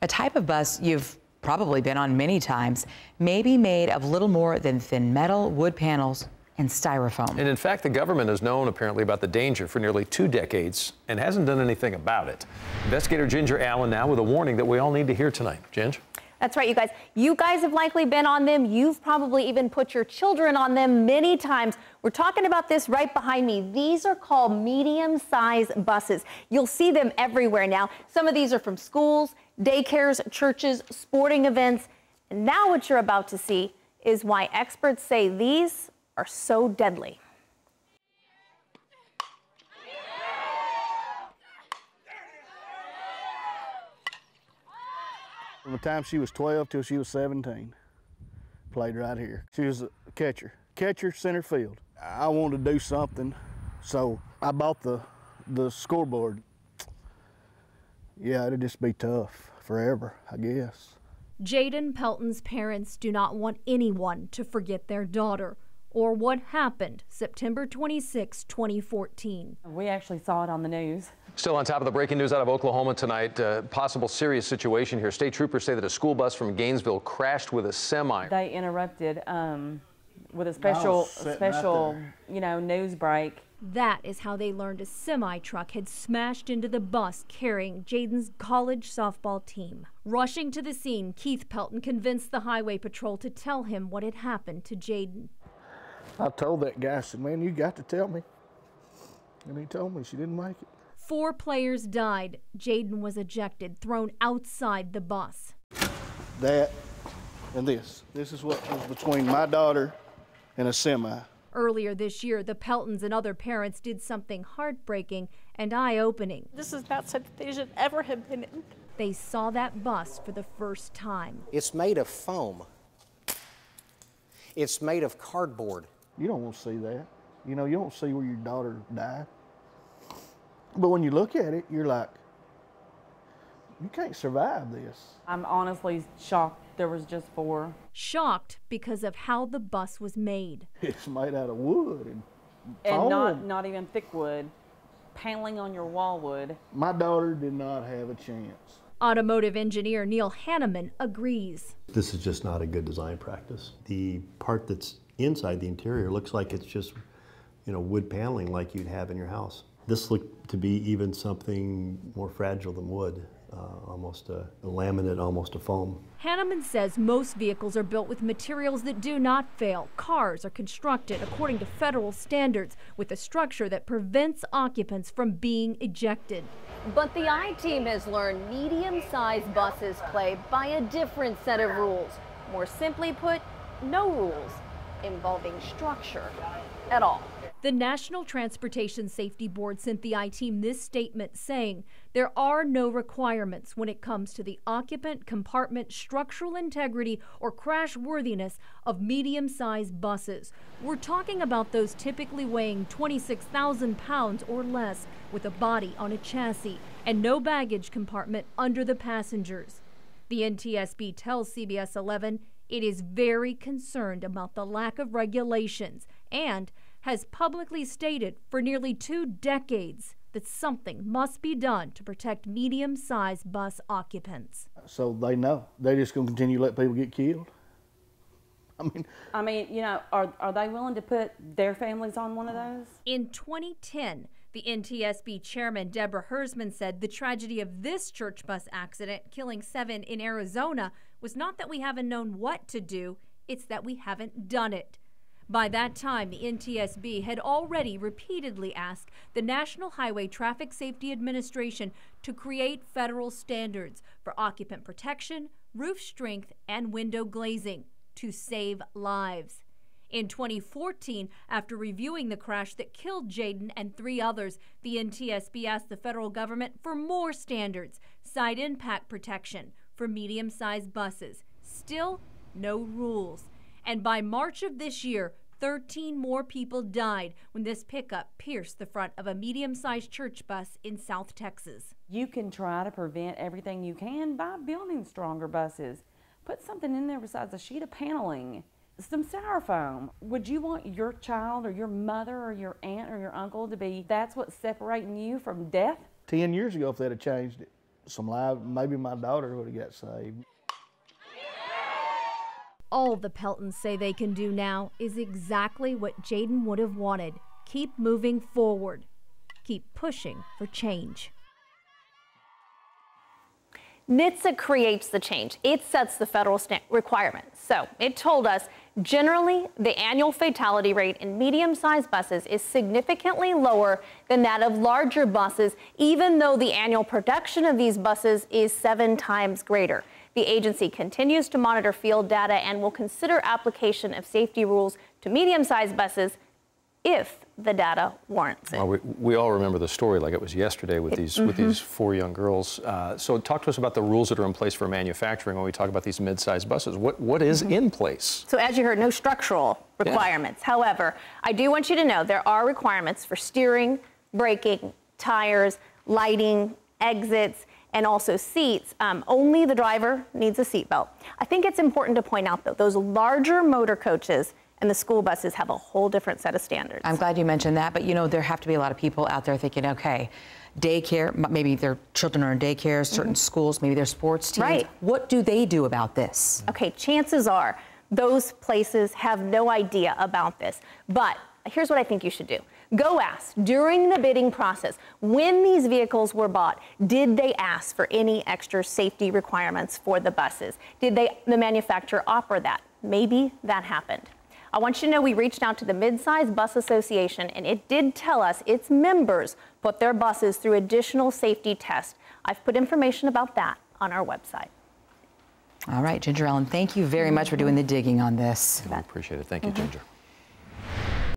a type of bus you've probably been on many times, may be made of little more than thin metal, wood panels, and styrofoam. And in fact, the government has known apparently about the danger for nearly 2 decades and hasn't done anything about it. Investigator Ginger Allen now with a warning that we all need to hear tonight. Ginger? That's right, you guys. You guys have likely been on them. You've probably even put your children on them many times. We're talking about this right behind me. These are called medium-sized buses. You'll see them everywhere now. Some of these are from schools, daycares, churches, sporting events. And now what you're about to see is why experts say these are so deadly. From the time she was 12 till she was 17, played right here. She was a catcher, center field. I wanted to do something, so I bought the scoreboard. Yeah, it'd just be tough forever, I guess. Jaden Pelton's parents do not want anyone to forget their daughter or what happened September 26, 2014. We actually saw it on the news. Still on top of the breaking news out of Oklahoma tonight, possible serious situation here. State troopers say that a school bus from Gainesville crashed with a semi. They interrupted with a special, news break. That is how they learned a semi-truck had smashed into the bus carrying Jaden's college softball team. Rushing to the scene, Keith Pelton convinced the highway patrol to tell him what had happened to Jaden. I told that guy, I said, man, you got to tell me. And he told me she didn't make it. 4 players died. Jaden was ejected, thrown outside the bus. That and this. This is what was between my daughter and a semi. Earlier this year, the Peltons and other parents did something heartbreaking and eye-opening. This is about something they should ever have been in. They saw that bus for the first time. It's made of foam. It's made of cardboard. You don't want to see that. You don't see where your daughter died. But when you look at it, you're like, you can't survive this. I'm honestly shocked there was just 4. Shocked because of how the bus was made. It's made out of wood and foam. And not even thick wood, paneling on your wall wood. My daughter did not have a chance. Automotive engineer Neil Hanneman agrees. This is just not a good design practice. The part that's inside the interior looks like it's just, wood paneling like you'd have in your house. This looked to be even something more fragile than wood, almost a laminate, almost a foam. Hanneman says most vehicles are built with materials that do not fail. Cars are constructed according to federal standards with a structure that prevents occupants from being ejected. But the I-Team has learned medium-sized buses play by a different set of rules. More simply put, no rules involving structure at all. The National Transportation Safety Board sent the I-Team this statement saying there are no requirements when it comes to the occupant, compartment, structural integrity, or crash worthiness of medium-sized buses. We're talking about those typically weighing 26,000 pounds or less with a body on a chassis and no baggage compartment under the passengers. The NTSB tells CBS 11 it is very concerned about the lack of regulations and has publicly stated for nearly 2 decades that something must be done to protect medium-sized bus occupants. So they know. They're just going to continue to let people get killed. I mean, are they willing to put their families on one of those? In 2010, the NTSB chairman, Deborah Hersman, said the tragedy of this church bus accident, killing 7 in Arizona, was not that we haven't known what to do, it's that we haven't done it. By that time, the NTSB had already repeatedly asked the National Highway Traffic Safety Administration to create federal standards for occupant protection, roof strength, and window glazing to save lives. In 2014, after reviewing the crash that killed Jaden and 3 others, the NTSB asked the federal government for more standards, side impact protection for medium-sized buses. Still, no rules. And by March of this year, 13 more people died when this pickup pierced the front of a medium-sized church bus in South Texas. You can try to prevent everything you can by building stronger buses. Put something in there besides a sheet of paneling, some styrofoam. Would you want your child or your mother or your aunt or your uncle to be, that's what's separating you from death? 10 years ago, if they'd have changed it, some lives. Maybe my daughter would have got saved. All the Peltons say they can do now is exactly what Jaden would have wanted. Keep moving forward. Keep pushing for change. NHTSA creates the change. It sets the federal requirements. So it told us generally the annual fatality rate in medium-sized buses is significantly lower than that of larger buses, even though the annual production of these buses is 7 times greater. The agency continues to monitor field data and will consider application of safety rules to medium-sized buses if the data warrants it. Well, we all remember the story like it was yesterday with these 4 young girls. So talk to us about the rules that are in place for manufacturing when we talk about these mid-sized buses. What is in place? So as you heard, no structural requirements. Yeah. However, I do want you to know there are requirements for steering, braking, tires, lighting, exits, and also seats. Only the driver needs a seatbelt. I think it's important to point out, though, those larger motor coaches and the school buses have a whole different set of standards. I'm glad you mentioned that, but you know, there have to be a lot of people out there thinking, okay, daycare, maybe their children are in daycare, certain schools, maybe their sports teams. Right. What do they do about this? Okay, chances are those places have no idea about this, but here's what I think you should do. Go ask during the bidding process, when these vehicles were bought, did they ask for any extra safety requirements for the buses? Did the manufacturer offer that? Maybe that happened. I want you to know we reached out to the Mid-Size Bus Association, and it did tell us its members put their buses through additional safety tests. I've put information about that on our website. All right, Ginger Allen, thank you very much for doing the digging on this. I appreciate it. Thank you, Ginger.